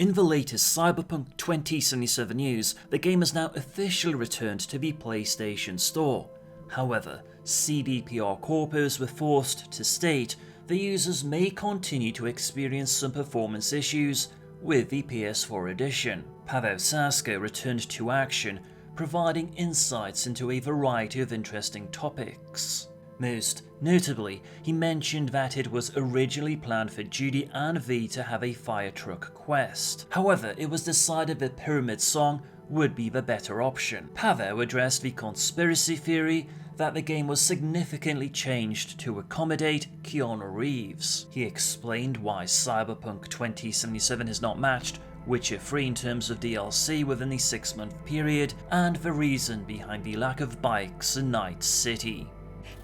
In the latest Cyberpunk 2077 news, the game has now officially returned to the PlayStation Store. However, CDPR corpos were forced to state the users may continue to experience some performance issues with the PS4 edition. Paweł Sasko returned to action, providing insights into a variety of interesting topics. Most notably, he mentioned that it was originally planned for Judy Alvarez to have a fire truck quest. However, it was decided that Pyramid Song would be the better option. Paweł addressed the conspiracy theory that the game was significantly changed to accommodate Keanu Reeves. He explained why Cyberpunk 2077 has not matched Witcher 3 in terms of DLC within the 6-month period, and the reason behind the lack of bikes in Night City.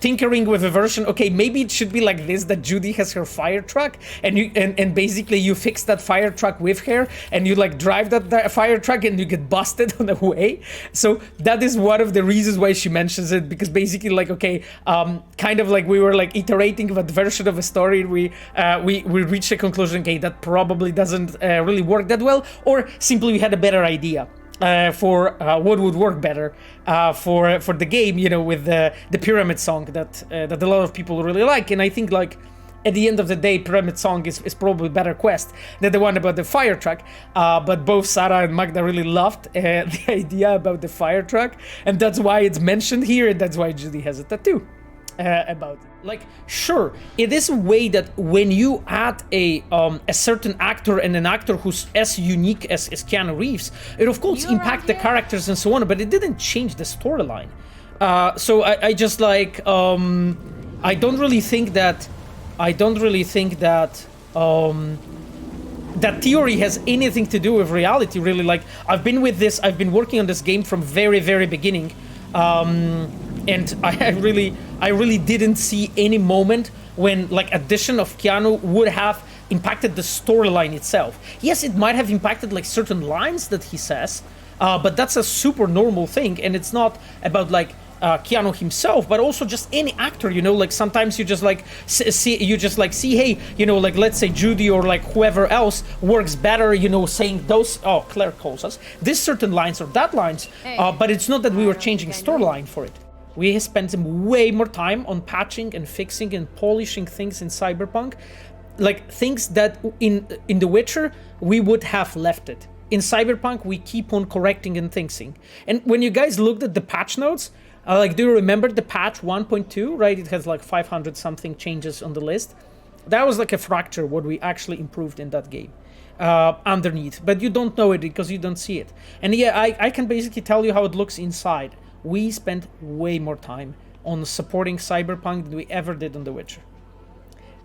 Tinkering with a version, okay, maybe it should be like this, that Judy has her fire truck, and you and basically you fix that fire truck with her, and you like drive that fire truck and you get busted on the way. So that is one of the reasons why she mentions it, because basically like, okay, kind of like we were like iterating that version of a story, we reached a conclusion, okay, that probably doesn't really work that well, or simply we had a better idea. For what would work better for the game, you know, with the Pyramid Song that a lot of people really like. And I think like at the end of the day, Pyramid Song is probably a better quest than the one about the fire truck. But both Sarah and Magda really loved the idea about the fire truck, and that's why it's mentioned here, and that's why Judy has a tattoo about it. Like, sure, it is a way that when you add a certain actor and an actor who's as unique as Keanu Reeves, it of course impacts the characters and so on, but it didn't change the storyline. So I just like, I don't really think that that theory has anything to do with reality, really. Like, I've been working on this game from very, very beginning. And I really didn't see any moment when like addition of Keanu would have impacted the storyline itself. Yes, it might have impacted like certain lines that he says, but that's a super normal thing, and it's not about like Keanu himself, but also just any actor, you know, like sometimes you just like see, hey, you know, like let's say Judy or like whoever else works better, you know, saying those, oh, Claire calls us, this certain lines or that lines, but it's not that we were changing storyline for it. We spent way more time on patching and fixing and polishing things in Cyberpunk, like things that in The Witcher we would have left it. In Cyberpunk we keep on correcting and fixing. And when you guys looked at the patch notes, like, do you remember the patch 1.2, right? It has like 500 something changes on the list. That was like a fracture what we actually improved in that game underneath, but you don't know it because you don't see it. And yeah, I can basically tell you how it looks inside. We spent way more time on supporting Cyberpunk than we ever did on The Witcher.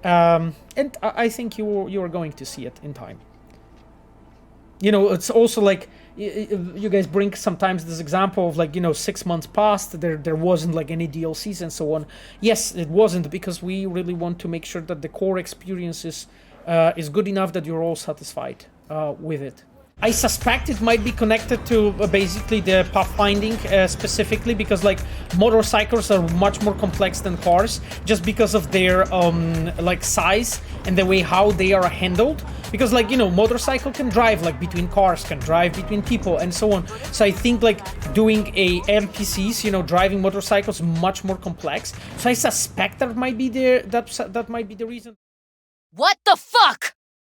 And I think you are going to see it in time. You know, it's also like, you guys bring sometimes this example of like, you know, 6 months passed, there wasn't like any DLCs and so on. Yes, it wasn't, because we really want to make sure that the core experience is good enough that you're all satisfied with it. I suspect it might be connected to basically the pathfinding specifically, because like motorcycles are much more complex than cars, just because of their like size and the way how they are handled. Because like, you know, motorcycle can drive like between cars, can drive between people and so on. So I think like doing a NPCs, you know, driving motorcycles much more complex. So I suspect that might be that might be the reason. What the fuck?